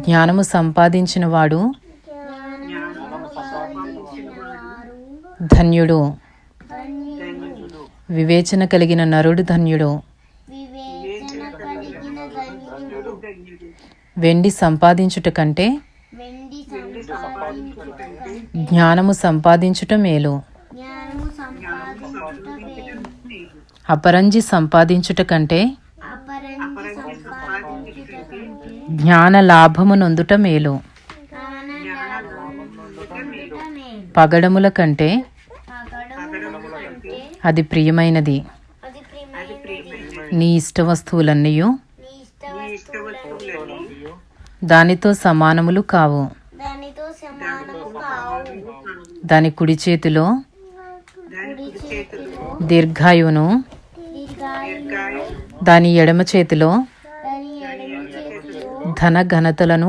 జ్ఞానము సంపాదించిన వాడు ధన్యుడు. వివేచన కలిగిన నరుడు ధన్యుడు. వెండి సంపాదించుట కంటే జ్ఞానము సంపాదించుట మేలు. అపరంజి సంపాదించుట కంటే జ్ఞాన లాభము నొందుట మేలు. పగడముల కంటే అది ప్రియమైనది. నీ ఇష్ట వస్తువులన్నీ దానితో సమానములు కావు. దాని కుడి చేతిలో దీర్ఘాయువును, దాని ఎడమ చేతిలో ధన ఘనతలను